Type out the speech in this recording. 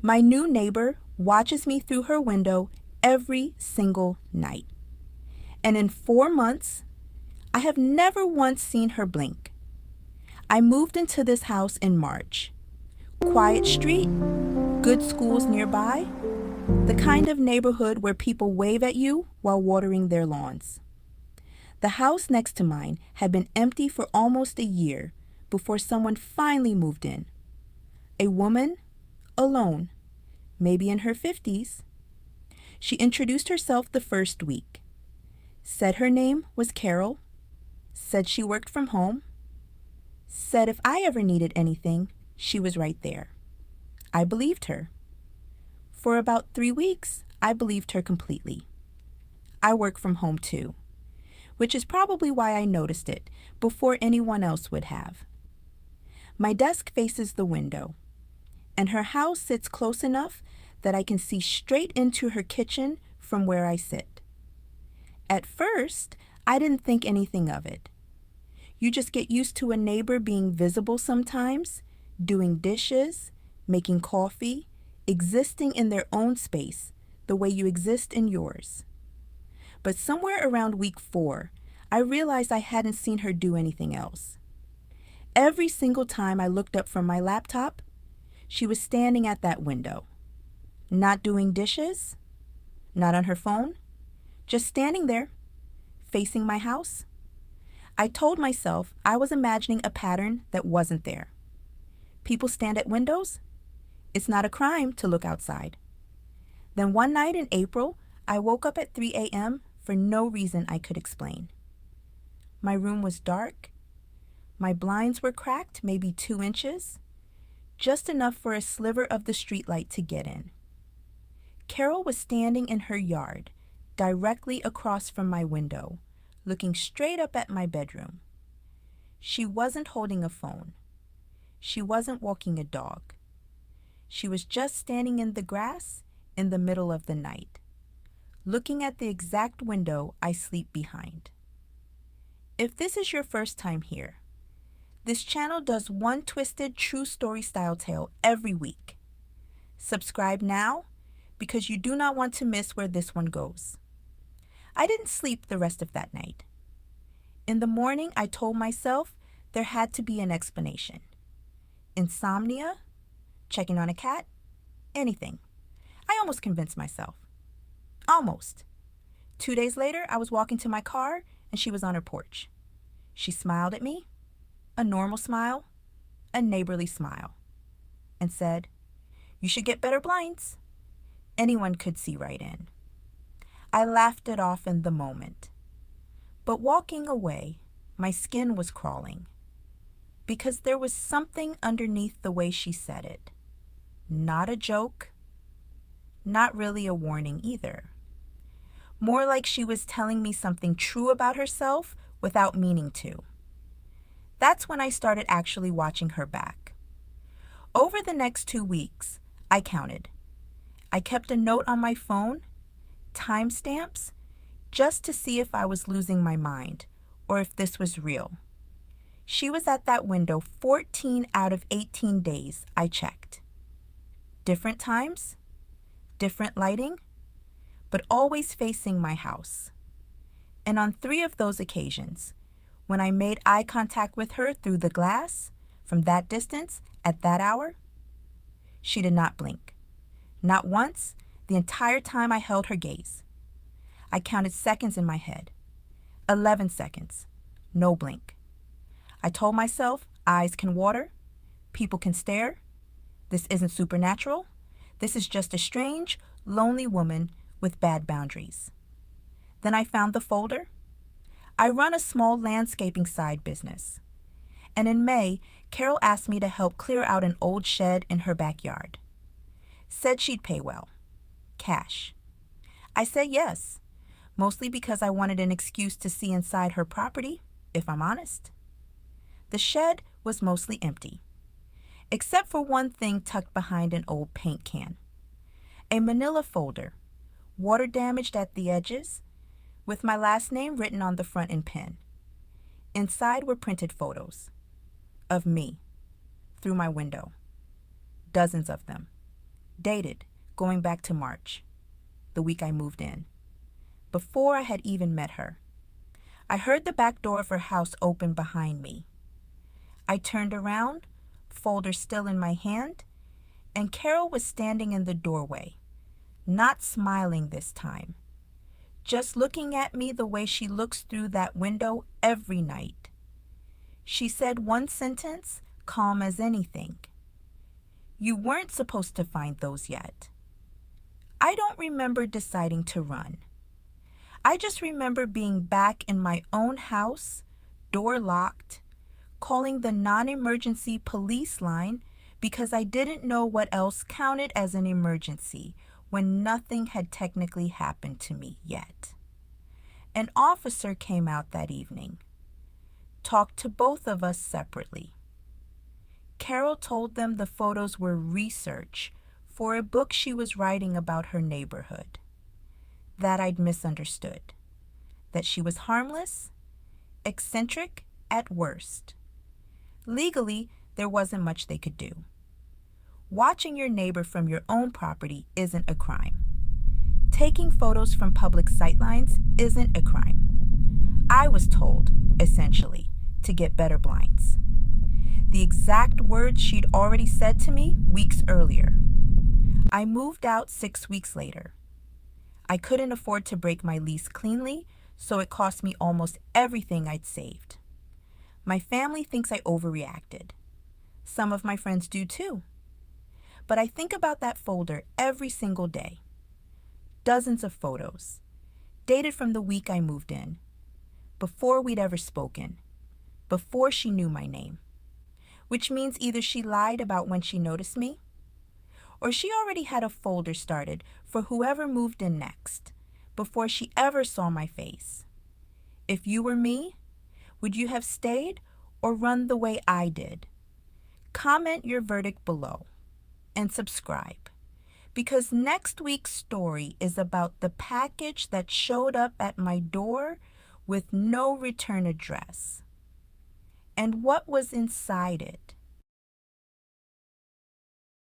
My new neighbor watches me through her window every single night. And in 4 months, I have never once seen her blink. I moved into this house in March. Quiet street, good schools nearby, the kind of neighborhood where people wave at you while watering their lawns. The house next to mine had been empty for almost a year before someone finally moved in. A woman, alone, maybe in her 50s. She introduced herself the first week, said her name was Carol, said she worked from home, said if I ever needed anything, she was right there. I believed her. For about 3 weeks, I believed her completely. I work from home too, which is probably why I noticed it before anyone else would have. My desk faces the window, and her house sits close enough that I can see straight into her kitchen from where I sit. At first, I didn't think anything of it. You just get used to a neighbor being visible sometimes, doing dishes, making coffee, existing in their own space, the way you exist in yours. But somewhere around week 4, I realized I hadn't seen her do anything else. Every single time I looked up from my laptop, she was standing at that window. Not doing dishes, not on her phone, just standing there, facing my house. I told myself I was imagining a pattern that wasn't there. People stand at windows. It's not a crime to look outside. Then one night in April, I woke up at 3 a.m. for no reason I could explain. My room was dark. My blinds were cracked, maybe 2 inches, just enough for a sliver of the streetlight to get in. Carol was standing in her yard, directly across from my window, looking straight up at my bedroom. She wasn't holding a phone. She wasn't walking a dog. She was just standing in the grass in the middle of the night, looking at the exact window I sleep behind. If this is your first time here, this channel does one twisted true story style tale every week. Subscribe now because you do not want to miss where this one goes. I didn't sleep the rest of that night. In the morning, I told myself there had to be an explanation. Insomnia, checking on a cat, anything. I almost convinced myself. Almost. 2 days later, I was walking to my car and she was on her porch. She smiled at me, a normal smile, a neighborly smile, and said, "You should get better blinds." Anyone could see right in. I laughed it off in the moment. But walking away, my skin was crawling because there was something underneath the way she said it. Not a joke, not really a warning either. More like she was telling me something true about herself without meaning to. That's when I started actually watching her back. Over the next 2 weeks, I counted. I kept a note on my phone, timestamps, just to see if I was losing my mind or if this was real. She was at that window 14 out of 18 days I checked. Different times, different lighting, but always facing my house. And on 3 of those occasions, when I made eye contact with her through the glass, from that distance, at that hour, she did not blink. Not once, the entire time I held her gaze. I counted seconds in my head. 11 seconds. No blink. I told myself eyes can water, people can stare. This isn't supernatural. This is just a strange, lonely woman with bad boundaries. Then I found the folder. I run a small landscaping side business. And in May, Carol asked me to help clear out an old shed in her backyard. Said she'd pay well. Cash. I said yes, mostly because I wanted an excuse to see inside her property, if I'm honest. The shed was mostly empty, except for one thing tucked behind an old paint can. A manila folder, water damaged at the edges, with my last name written on the front in pen. Inside were printed photos of me through my window, dozens of them. Dated, going back to March, the week I moved in, before I had even met her. I heard the back door of her house open behind me. I turned around, folder still in my hand, and Carol was standing in the doorway, not smiling this time, just looking at me the way she looks through that window every night. She said one sentence, calm as anything. "You weren't supposed to find those yet." I don't remember deciding to run. I just remember being back in my own house, door locked, calling the non-emergency police line because I didn't know what else counted as an emergency when nothing had technically happened to me yet. An officer came out that evening, talked to both of us separately. Carol told them the photos were research for a book she was writing about her neighborhood. That I'd misunderstood. That she was harmless, eccentric at worst. Legally, there wasn't much they could do. Watching your neighbor from your own property isn't a crime. Taking photos from public sightlines isn't a crime. I was told, essentially, to get better blinds. The exact words she'd already said to me weeks earlier. I moved out 6 weeks later. I couldn't afford to break my lease cleanly, so it cost me almost everything I'd saved. My family thinks I overreacted. Some of my friends do too. But I think about that folder every single day. Dozens of photos, dated from the week I moved in, before we'd ever spoken, before she knew my name. Which means either she lied about when she noticed me, or she already had a folder started for whoever moved in next, before she ever saw my face. If you were me, would you have stayed or run the way I did? Comment your verdict below and subscribe, because next week's story is about the package that showed up at my door with no return address. And what was inside it?